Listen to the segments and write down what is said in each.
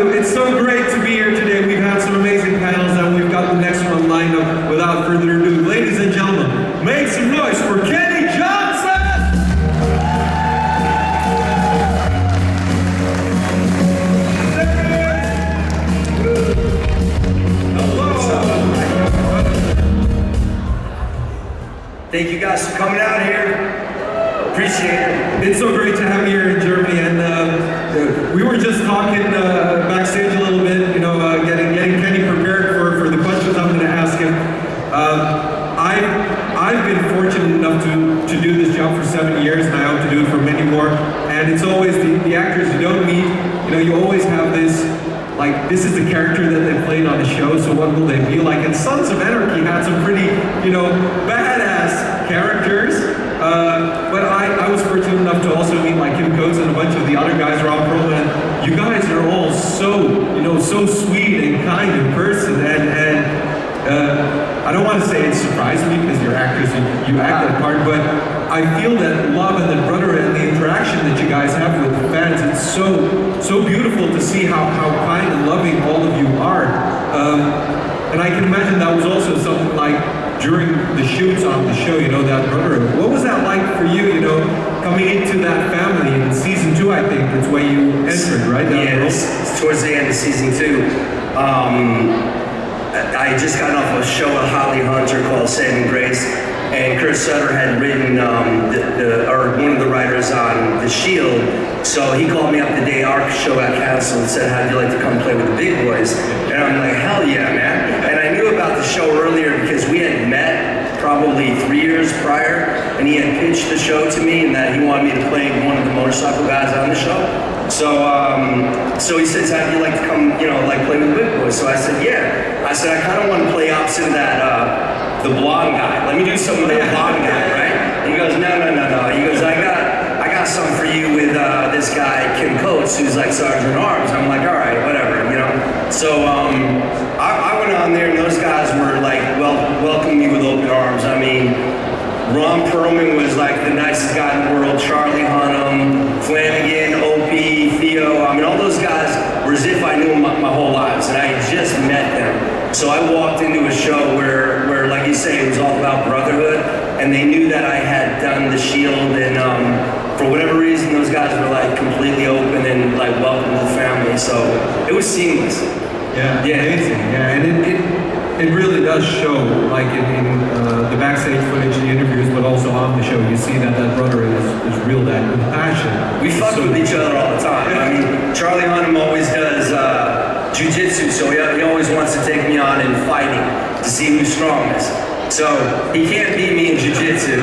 you. It's so great to be here today. We've had some amazing panels and we've got the next one lined up. Without further ado, ladies and gentlemen, make some noise for Kenny Johnson! Thank you guys for coming out here. Appreciate it. It's so great to have you here in Germany, and we were just talking backstage a little bit, you know, getting Kenny prepared for the questions I'm going to ask him. I've been fortunate enough to do this job for 7 years, and I hope to do it for many more. And it's always the actors you don't meet. You know, you always have this. Like, this is the character that they played on the show, so what will they be like? And Sons of Anarchy had some pretty, you know, badass characters. But I was fortunate enough to also meet like Kim Coates and a bunch of the other guys, Rob Perlman. And you guys are all so, you know, so sweet and kind in person. And I don't want to say it surprised me because you're actors and you act that part, but I feel that love and the brother and the interaction that you guys have with the fans, it's so beautiful to see how kind and loving all of you are. And I can imagine that was also something like during the shoots on the show, you know, that brotherhood. What was that like for you, you know, coming into that family in season 2, I think that's when you entered, right? Yeah, it's towards the end of season 2. I just got off a show with Holly Hunter called Saving Grace, and Chris Sutter had written one of the writers on The Shield. So he called me up the day our show got canceled and said, "How'd you like to come play with the big boys?" And I'm like, "Hell yeah, man!" And I knew about the show earlier because we had met probably 3 years prior, and he had pitched the show to me, and that he wanted me to play one of the motorcycle guys on the show. So he says, "How'd you like to come, you know, like play with the big boys?" So I said, "Yeah." I said, "I kind of want to play opposite of that, the blonde guy. Let me do something with that blonde guy, right?" And he goes, "No. He goes, I got something for you with this guy, Kim Coates, who's like Sergeant Arms." I'm like, "All right, whatever, you know." So I went on there, and those guys were like, welcoming me with open arms. I mean, Ron Perlman was like the nicest guy in the world. Charlie Hunnam, Flanagan, Opie, Theo. I mean, all those guys were as if I knew them my whole lives, and I had just met them. So I walked into a show where, like you say, it was all about brotherhood, and they knew that I had done The Shield, and for whatever reason, those guys were like completely open and like welcome to the family. So it was seamless. Yeah, amazing. Yeah, and it really does show, like in the backstage footage, the interviews, but also on the show, you see that brother is real, that compassion. We fuck with each other all the time. I mean, Charlie Hunnam always does jiu-jitsu, so he always wants to take me on in fighting to see who's strongest. So he can't beat me in jiu-jitsu.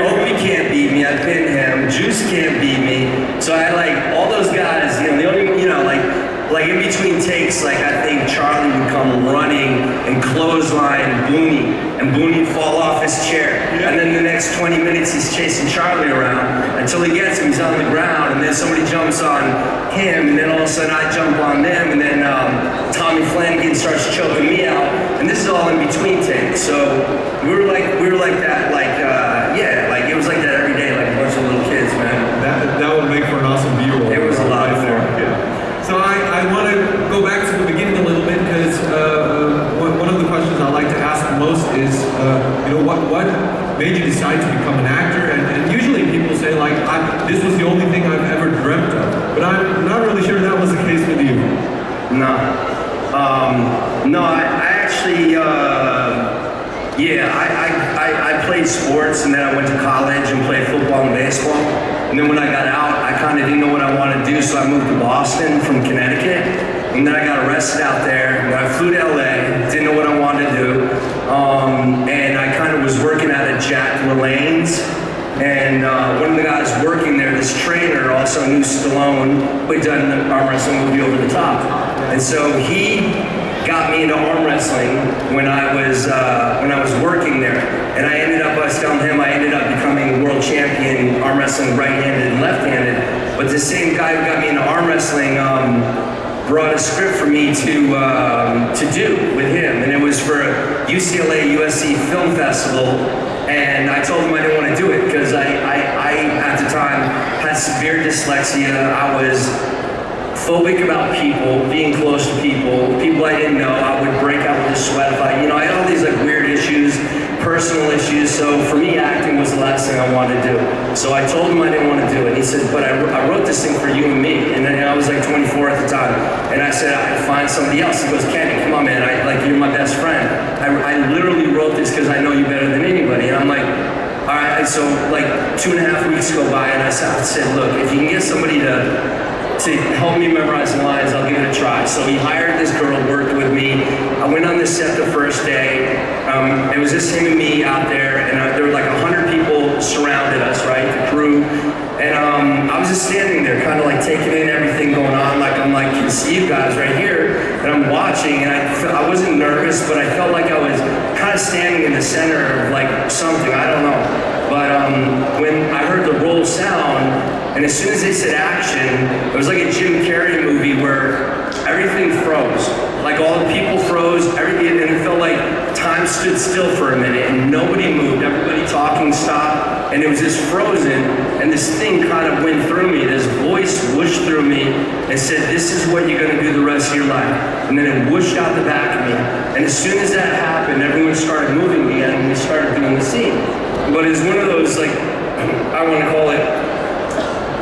Opie can't beat me. I pinned him. Juice can't beat me. So I like all those guys. You know, the only, you know, like in between takes, like I think Charlie would come running and clothesline Booney, and Booney would fall off his chair. And then the next 20 minutes he's chasing Charlie around until he gets him, he's on the ground, and then somebody jumps on him, and then all of a sudden I jump on them, and then Tommy Flanagan starts choking me out, and this is all in between takes. So we were like that, like it was like that every day, like a bunch of little kids, man. That would make for an awesome view. It was a lot of fun. Yeah. So I want to go back to the beginning a little bit because one of the questions I like to ask most is, you know, what made you decide to become an actor? And usually people say like, this was the only thing I've ever dreamt of. But I'm not really sure that was the case with you. No. I actually, I played sports, and then I went to college and played football and baseball. And then when I got out, I kind of didn't know what I wanted to do, so I moved to Boston from Connecticut. And then I got arrested out there, and I flew to LA, didn't know what I wanted to do. And I kind of was working out at Jack LaLanne's. And one of the guys working there, this trainer, also knew Stallone, who had done the arm wrestling movie Over the Top. And so he got me into arm wrestling when I was working there. And I was telling him, I ended up becoming world champion arm wrestling right-handed and left-handed. But the same guy who got me into arm wrestling brought a script for me to do with him. And it was for a UCLA-USC Film Festival. And I told him I didn't want to do it because I at the time had severe dyslexia. I was phobic about people, being close to people I didn't know. I would break out with a sweat if I had all these like weird issues, personal issues. So for me, acting was the last thing I wanted to do. So I told him I didn't want to do it. He said, but I wrote this thing for you and me. And then I was like 24 at the time. And I said, I'd find somebody else. He goes, Kenny, come on, man. You're my best friend. I literally wrote this because I know you better than anybody. And I'm like, all right. So like 2.5 weeks go by, and I said, look, if you can get somebody to help me memorize the lines, I'll give it a try. So he hired this girl, worked with me. I went on the set the first day. It was just him and me out there, and there were like 100 people surrounded us, right, the crew. And I was just standing there, kind of like taking in everything going on. I'm like, can see you guys right here, and I'm watching, and I wasn't nervous, but I felt like I was kind of standing in the center of like something, I don't know. But when I heard the roll sound, and as soon as they said action, it was like a Jim Carrey movie where everything froze. Like all the people froze, everything, and it felt like time stood still for a minute and nobody moved. Everybody talking stopped, and it was just frozen, and this thing kind of went through me. This voice whooshed through me and said, this is what you're gonna do the rest of your life. And then it whooshed out the back of me. And as soon as that happened, everyone started moving again, and we started doing the scene. But it's one of those, like, I wanna call it,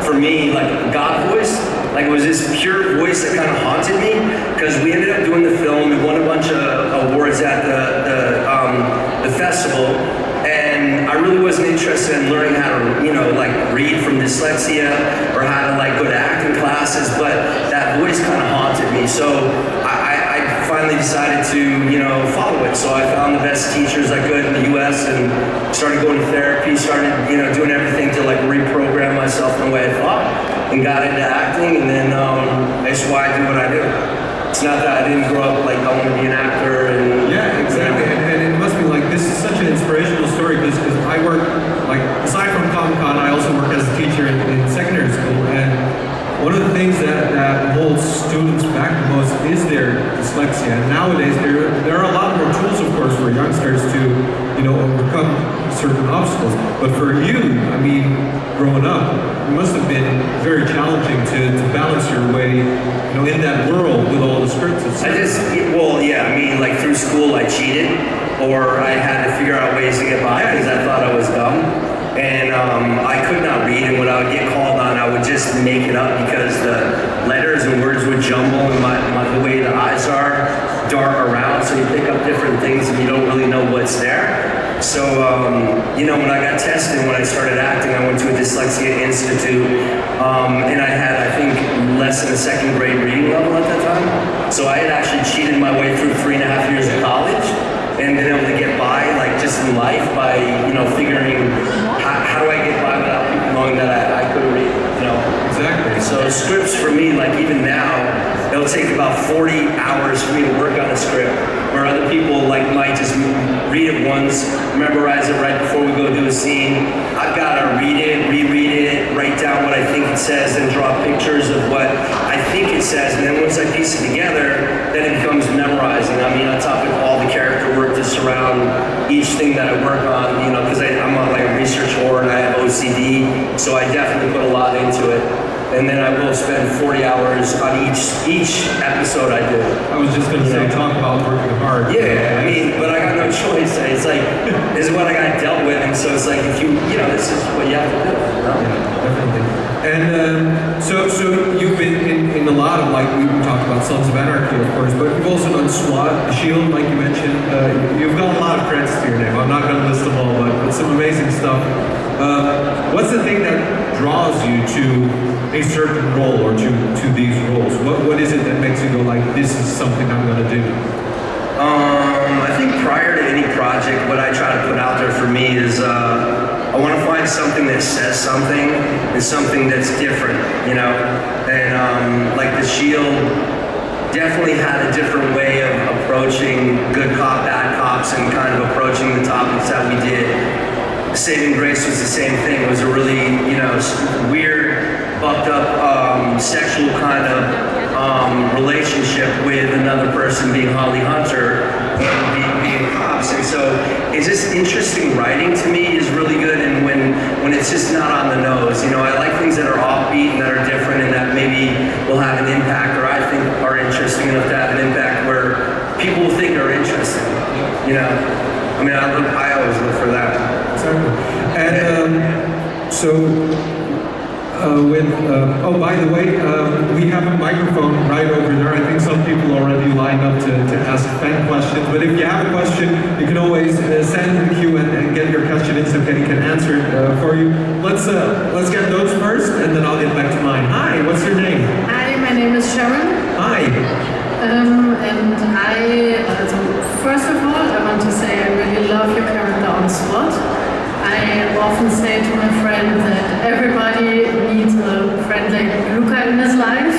for me, like God voice. Like it was this pure voice that kind of haunted me, because we ended up doing the film. We won a bunch of awards at the festival, and I really wasn't interested in learning how to, like read from dyslexia or how to like go to acting classes, but that voice kind of haunted me. So I finally decided to, follow it. So I found the best teachers I could in the U.S. and started going to therapy, started, doing everything to like reprogram myself in the way I thought, and got into acting, and then that's why I do what I do. It's not that I didn't grow up like I want to be an actor and... Yeah, exactly, and it must be like, this is such an inspirational story, because I work, like, aside from Comic Con, I also work as a teacher in secondary school, and one of the things that holds students back the most is their dyslexia. And nowadays, there are a lot more tools, of course, for youngsters to, overcome certain obstacles. But for you, I mean, growing up, it must have been very challenging to balance your way, in that world with all the scripts. Like through school, I cheated, or I had to figure out ways to get by because I thought I was dumb. And I could not read, and when I would get called on, I would just make it up because the letters and words would jumble, and the way the eyes are dart around, so you pick up different things and you don't really know what's there. So, when I got tested, when I started acting, I went to a dyslexia institute, and I had, I think, less than a second grade reading level at that time. So I had actually cheated my way through 3.5 years of college, and been able to get by, like just in life, by figuring how do I get by without people knowing that I couldn't read, Exactly. So scripts for me, like even now, it'll take about 40 hours for me to work on a script, where other people like might just read it once, memorize it right before we go do a scene. I've got to read it, reread it, write down what I think it says, and draw pictures of what I think it says, and then once I piece it together, then it becomes memorizing. I mean, on top of all the character work to surround each thing that I work on, because I'm on like a research whore and I have OCD, so I definitely put a lot into it. And then I will spend 40 hours on each episode I do. I was just going to say, talk about working hard. Yeah, but I got no choice. It's like, this is what I got dealt with, and so it's like, if this is what you have to do. Yeah, definitely. And so you've been in a lot of, like, we talked about Sons of Anarchy, of course, but you've also done SWAT, The Shield, like you mentioned. You've got a lot of credits to your name. I'm not going to list them all, but some amazing stuff. What's the thing that draws you to a certain role or to these roles? What is it that makes you go like, this is something I'm going to do? I think prior to any project, what I try to put out there for me is I want to find something that says something and something that's different, and like The Shield definitely had a different way of approaching good cop, bad cops, and kind of approaching the topics that we did. Saving Grace was the same thing. It was a really, weird, fucked up, sexual kind of relationship with another person being Holly Hunter and being cops. And so it's just interesting writing to me is really good, and when it's just not on the nose. I like things that are offbeat and that are different and that maybe will have an impact interesting enough to have an impact where people think are interesting. You know, I mean, I always look for that. Exactly. And oh, by the way, we have a microphone right over there. I think some people already lined up to ask fan questions. But if you have a question, you can always send in the queue and get your question in so Kenny can answer it for you. Let's get those first, and then I'll get back to mine. Hi, what's your name? Hi, my name is Sharon. Hi. And first of all, I want to say I really love your character on SWAT. I often say to my friend that everybody needs a friend like Luca in his life.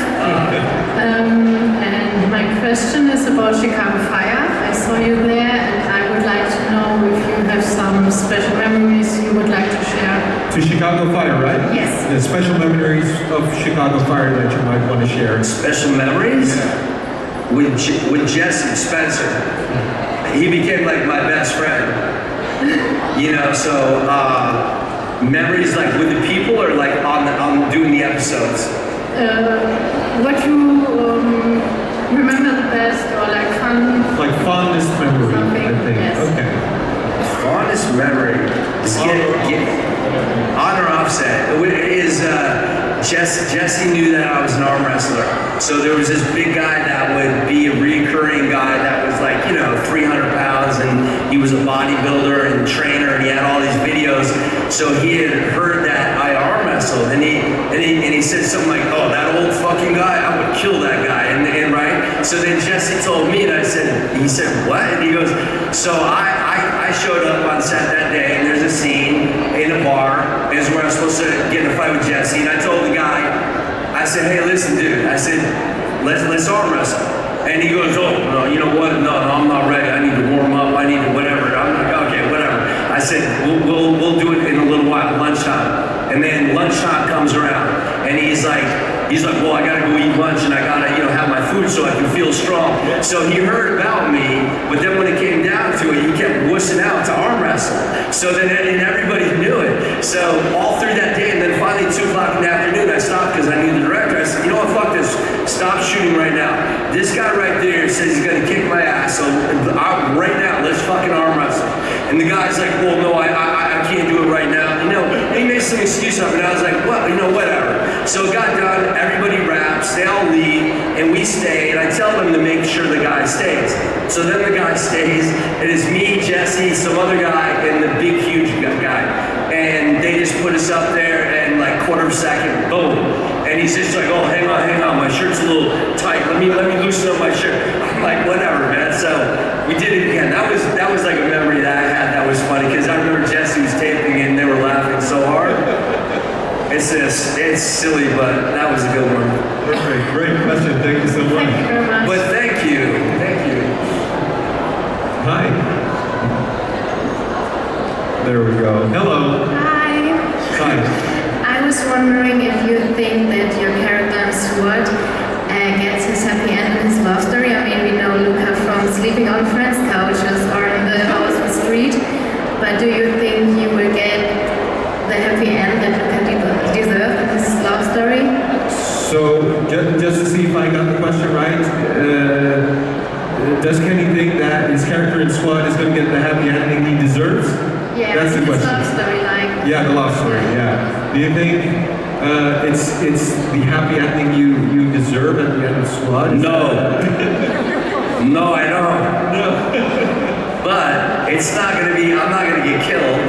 And my question is about Chicago Fire. I saw you there, and I would like to know if you have some special memories you would like to share. To Chicago Fire, right? Yes. The special memories of Chicago Fire that you might want to share. Special memories? Yeah. With Jesse Spencer. He became like my best friend. You know, so memories like with the people or like on doing the episodes? What you remember the best or like fun? Like fondest memory, I think. Yes. Okay. Fondest memory is on or offset. Is Jesse knew that I was an arm wrestler. So there was this big guy that would be a recurring guy that was like, you know, 300 pounds, and he was a bodybuilder and trainer, and he had all these videos. So he had heard that I arm wrestled, and he said something like, "Oh, that old fucking guy, I would kill that guy." And right. So then Jesse told me, and he said, "What?" And he goes, so I showed up on set that day, and there's a scene in a bar, and it's where I'm supposed to get in a fight with Jesse, and I told the guy, I said, "Hey, listen, dude," I said, let's arm wrestle. And he goes, "Oh, no, you know what? No, I'm not ready. I need to warm up. I need to whatever." I'm like, "Okay, whatever." I said, we'll do it in a little while, lunchtime. And then lunchtime comes around, and he's like, "Well, I gotta go eat lunch, and I gotta, you know, have my food so I can feel strong." So he heard about me, but then when it came down to it, he kept wussing out to arm wrestle. So then, and everybody knew it. So all through that day, and then finally 2 o'clock in the afternoon, I stopped because I knew the director. I said, "You know what, fuck this. Stop shooting right now. This guy right there says he's gonna kick my ass, so right now, let's fucking arm wrestle." And the guy's like, "Well, no, I can't do it right now." You know, and he made some excuse up, and I was like, "Well, you know, whatever." So it got done, everybody raps, they all leave, and we stay, and I tell them to make sure the guy stays. So then the guy stays, it is me, Jesse, some other guy, and the big, huge guy. And they just put us up there, and like quarter of a second, boom. And he's just like, "Oh, hang on, my shirt's a little tight, let me loosen up my shirt." I'm like, "Whatever, man." So we did it again. That was like a memory that I had that was funny, because I remember Jesse was taping it, and they were laughing so hard. It's silly, but that was a good one. Perfect. Great question. Thank you so much. Thank you very much. But thank you. Hi. There we go. Hello. Hi. Hi. I was wondering if you think that your character Stuart gets his happy end in his love story. I mean, we know Luca from sleeping on friends' couches or in the house on the street, but do you think he will get the happy end that Luca deserved in his love story? So, just to see if I got the question right, does Kenny think that his character in SWAT is going to get the happy ending he deserves? Yeah, that's the his question. love story, like. Yeah, the love story. Yeah. Do you think it's the happy ending you deserve at the end of SWAT? No. No, I don't. No. But it's not going to be. I'm not going to get killed.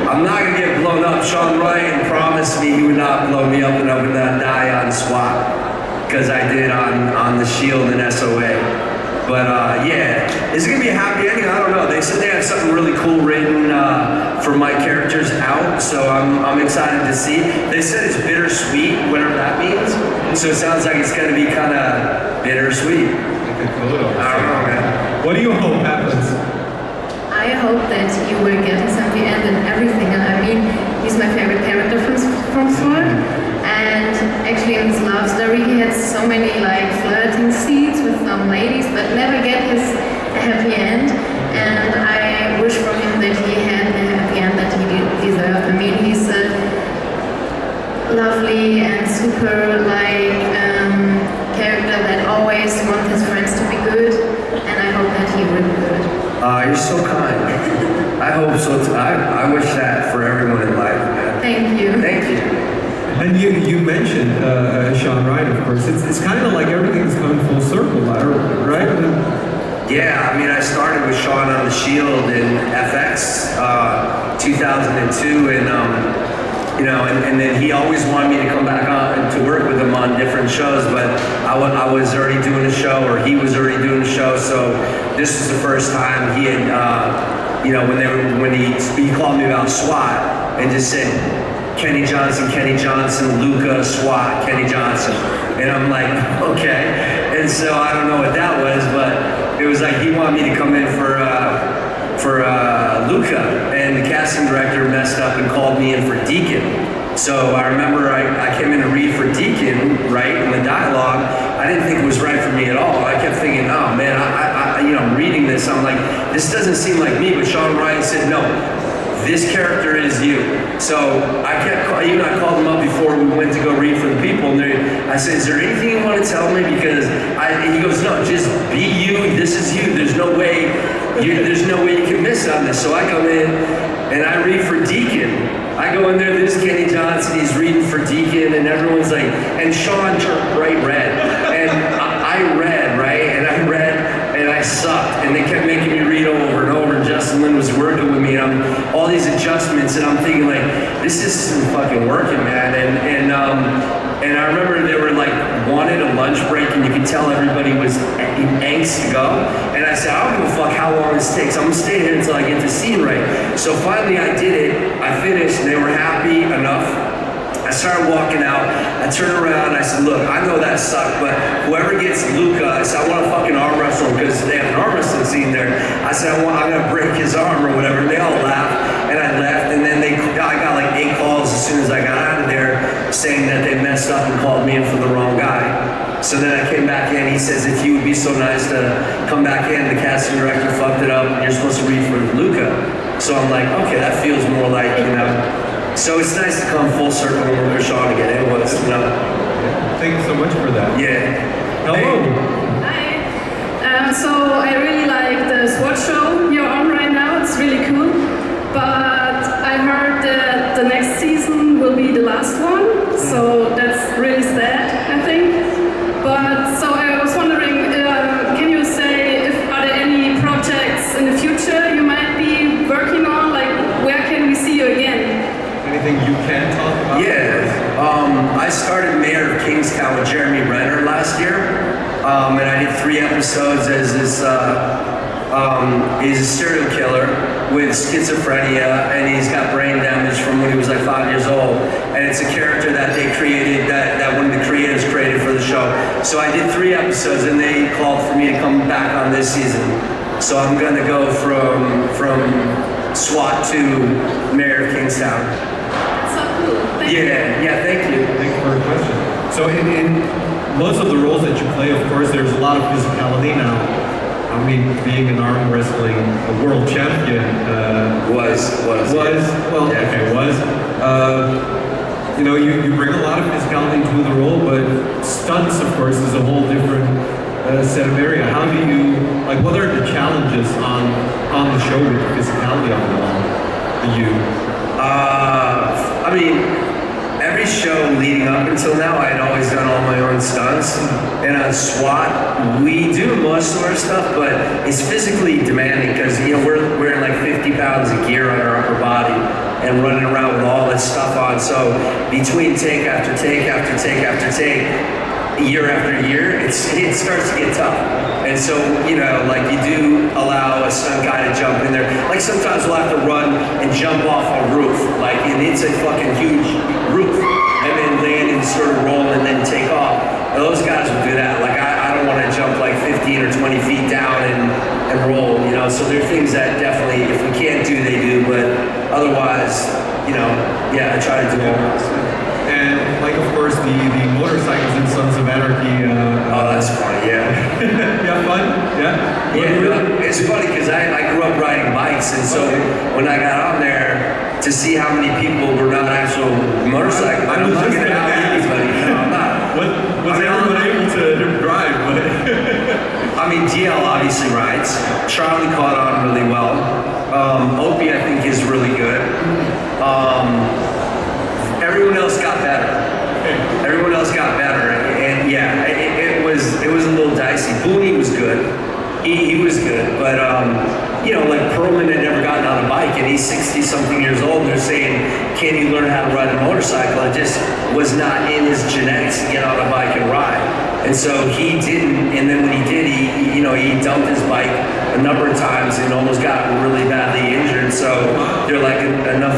I'm not going to get blown up. Sean Ryan promised me he would not blow me up and I would not die on SWAT, because I did on the Shield and SOA. But yeah, is it going to be a happy ending? I don't know. They said they have something really cool written for my characters out, so I'm excited to see. They said it's bittersweet, whatever that means. So it sounds like it's going to be kind of bittersweet. I don't know, man. What do you hope happens? I hope that he will get his happy end and everything. And I mean, he's my favorite character from SWAT. And actually in his love story, he had so many like flirting scenes with some ladies, but never get his happy end. And I wish for him that he had the happy end that he deserved. I mean, he's a lovely and super like character kind. I hope so too. I wish that for everyone in life, man. Thank you. Thank you. And you mentioned Sean Ryan, of course. It's kind of like everything's coming full circle, right? Yeah, I mean, I started with Sean on the Shield in FX 2002, and you know, and then he always wanted me to come back on to work with him on different shows, but I was already doing a show, or he was already doing a show, so this was the first time he had, you know, when he called me about SWAT and just said, Kenny Johnson, Luca, SWAT, Kenny Johnson. And I'm like, okay. And so I don't know what that was, but it was like he wanted me to come in for Luca, and the casting director messed up and called me in for Deacon. So I remember I came in to read for Deacon, right, in the dialogue. I didn't think it was right for me at all. I kept thinking, oh man, I you know, I'm reading this, I'm like, this doesn't seem like me, but Sean Ryan said, no, this character is you. So I called him up before we went to go read for the people, and I said, is there anything you want to tell me? Because he goes, no, just be you, this is you, there's no way you can miss on this. So I come in and I read for Deacon. I go in there, this is Kenny Johnson, he's reading for Deacon, and everyone's like, and Sean turned bright red. And I read, right? And I read, and I sucked. And they kept making me read over and over, and Justin Lin was working with me, and all these adjustments, and I'm thinking like, this isn't fucking working, man. And I remember they were like, wanted a lunch break, and you could tell everybody was in angst to go. And I said, I don't give a fuck how long this takes. I'm gonna stay here until I get the scene right. So finally I did it, I finished, and they were happy enough. I started walking out, I turned around, I said, look, I know that sucked, but whoever gets Luca, I said, I want to fucking arm wrestle him, because they have an arm wrestling scene there. I said, I'm gonna break his arm or whatever. And they all laughed, and I left, and then I got like 8 calls as soon as I got out of there saying that they messed up and called me in for the wrong guy. So then I came back in, he says, if you would be so nice to come back in, the casting director fucked it up, you're supposed to read for Luca. So I'm like, okay, that feels more like, you know. So it's nice to come full circle and work with Sean again. It was, you know. Thank you so much for that. Yeah. Hello. Hi. So I really like the SWAT show you're on right now. It's really cool. But I heard that the next season will be the last one. So that's really sad, I think. But so I was wondering, can you say, are there any projects in the future you might be working on? Like, where can we see you again? Anything you can talk about? Yeah, I started Mayor of Kingstown with Jeremy Renner last year, and I did 3 episodes as this, he's a serial killer with schizophrenia, and he's got brain damage from when he was like 5 years old, and it's a character that they created, that one of the creators created for the show. So I did 3 episodes, and they called for me to come back on this season. So I'm gonna go from SWAT to Mayor of Kingstown. Thank you. Yeah, thank you. Thank you for your question. So in most of the roles that you play, of course, there's a lot of physicality now. I mean, being an arm wrestling world champion Was. You know, you bring a lot of physicality to the role, but stunts, of course, is a whole different set of area. How do you, like, what are the challenges on the show with the physicality on the wall for you? I mean, every show leading up until now, I had always done all my own stunts. And on SWAT, we do most of our stuff, but it's physically demanding because, you know, we're wearing like 50 pounds of gear on our upper body and running around with all this stuff on. So between take after take after take after take, year after year, it starts to get tough. And so, you know, like you do allow a stunt guy to jump in there. Like sometimes we'll have to run and jump off a roof, like, and it's a fucking huge roof, and then land and sort of roll and then take off. And those guys will do that. Like I don't want to jump like 15 or 20 feet down and roll, you know. So there are things that definitely, if we can't do, they do. But otherwise, you know, yeah, I try to do all that. And, like, of course, the motorcycles in Sons of Anarchy. Oh, that's funny, yeah. Yeah, fun? Yeah? Yeah, it's funny because I grew up riding bikes, and so when I got on there to see how many people were not actual motorcycles, I'm not going to have anybody. No, I'm not. Was everyone able to drive? I I mean, DL obviously rides. Charlie caught on really well. Opie, I think, is really good. Everyone else got better. Everyone else got better, and yeah, it was a little dicey. Booney was good. He was good, but you know, like Perlman had never gotten on a bike, and he's 60-something years old. And they're saying, can you learn how to ride a motorcycle? It just was not in his genetics to get on a bike and ride. And so he didn't, and then when he did, he dumped his bike a number of times and almost got really badly injured. So they're like, enough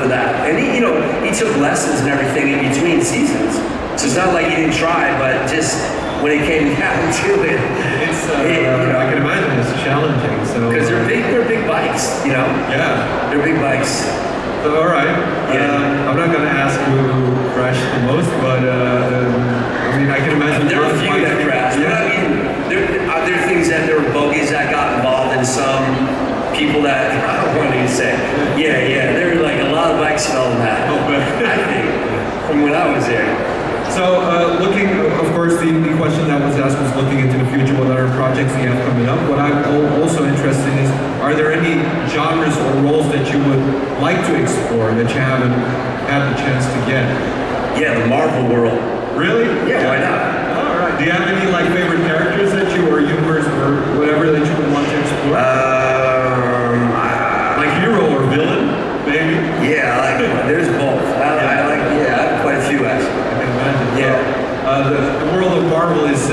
of that. And he took lessons and everything in between seasons. So it's not like he didn't try, but just when it came down to it, I can imagine it's challenging. So because they're big bikes, Yeah, they're big bikes. So, all right. Yeah. I'm not going to ask who crashed the most, but I mean, I can imagine There were a few that crashed. Yeah. But I mean, there are things that there were bogeys that got involved in some people that I don't want to say. Yeah. There were like a lot of bikes fell in that. I think from when I was there. So, looking, of course, the question that was asked was looking into the future, what other projects you have coming up. What I'm also interested in is, are there any genres or roles that you would like to explore that you haven't had the chance to get? Yeah, the Marvel world. Really? Yeah, why not? All right. Do you have any favorite characters that you, or universe, or whatever that you would want to explore? Like hero or villain, maybe? Yeah, there's both. I have quite a few actually. Yeah. The world of Marvel is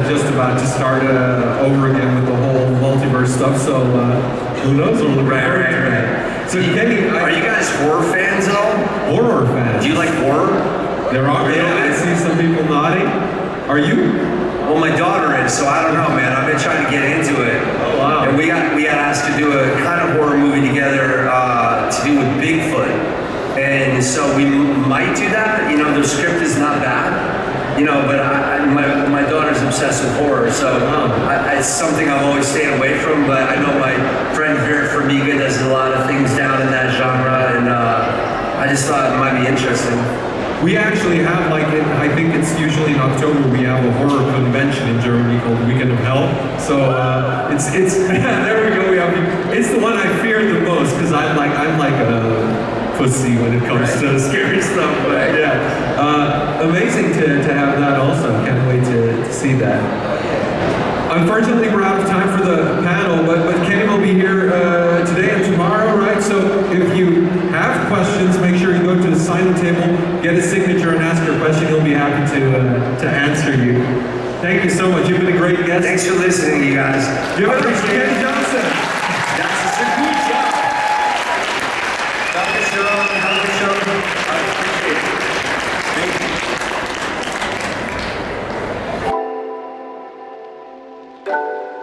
just about to start over again with the whole multiverse stuff. So who knows? Right. So Kenny, Are you guys horror fans at all? horror fans? Do you like horror? There are. Yeah, I see some people nodding. Are you? Well, my daughter is, so I don't know, man. I've been trying to get into it. Oh wow. And we got asked to do a kind of horror movie together to do with Bigfoot. And so we might do that. The script is not bad. But my daughter's obsessed with horror, so it's something I've always stayed away from. But I know my friend Vera Farmiga does a lot of things down in that genre, and I just thought it might be interesting. We actually have I think it's usually in October we have a horror convention in Germany called Weekend of Hell. So it's there we go. It's the one I fear the most because I'm like a pussy when it comes to scary stuff. But yeah, amazing to have that also. Can't wait to see that. Unfortunately, we're out of time for the panel, but Kenny will be here today and tomorrow, right? So if you have questions, make sure you go to the sign-in table, get a signature, and ask your question. He'll be happy to answer you. Thank you so much. You've been a great guest. Thanks for listening, you guys. Give it up for Kenny Johnson. That's a good job. Have a good show. I appreciate it. Thank you.